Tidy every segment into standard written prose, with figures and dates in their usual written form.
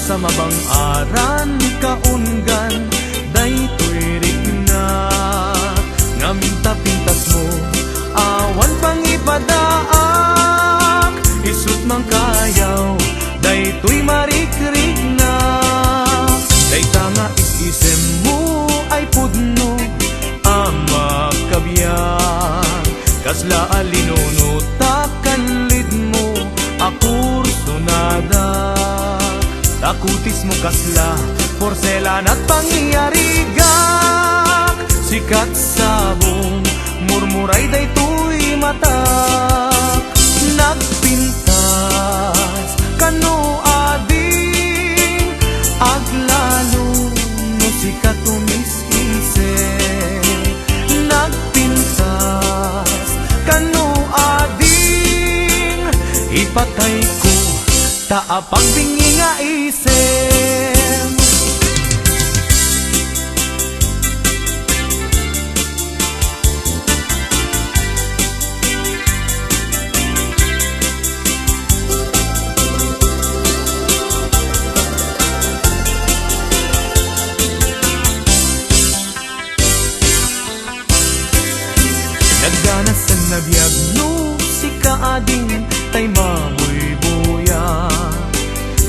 sa mabang-aran kaunggan, daytoy rigna ngaminta pintas mo, awan pang ipadaak, isut mang kayaw, daytoy marikrig na. Dayta nga isisem mo ay pudno, ama kabiyan, kasla alinuno takanlid mo, akur sunada. Takutis mo kasla, porselan at pangyarigak, sikat sabong, murmuray daytoy matak. Nagpintas, kano ading, aglalo, no sikat umis-ise. Nagpintas, kano ading, ipatay ko, taapag bingi nga isem. Nagganas ang nabiyagno, si kaading tay mamoy buya.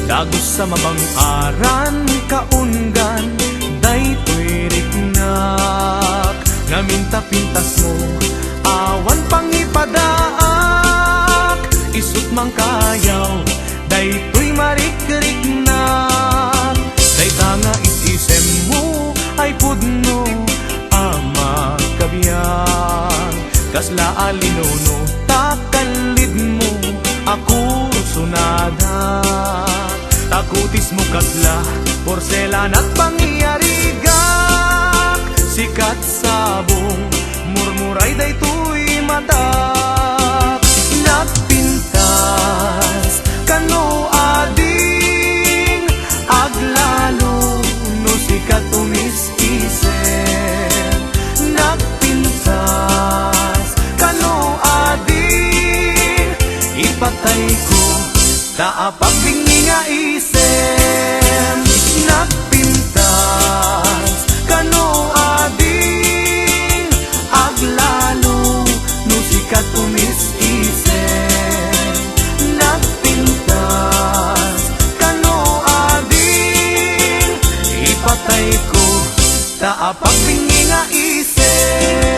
Dagos sa mabang-aran kaunggan, daytoy rignak ngaminta pintas mo, awan pang ipadaak, isut mang kayaw, daytoy marikrignak. Dayta nga isisem mo ay pudno, ama kabiyan, kasla alinuno takanlid mo, ako sunada. Takutis mo kasla, porselan at pangyarigak, sikat sabong, murmuray daytoy matak. Nagpintas, kano ading, aglalo, no sikat umis-isem. Nagpintas, kano ading, ipatay ko, taapag bingi nga isem. Nagpintas, kano ading, aglalo, no sikat umis-isem. Nagpintas, kano ading, ipatay ko, taapag bingi nga isem.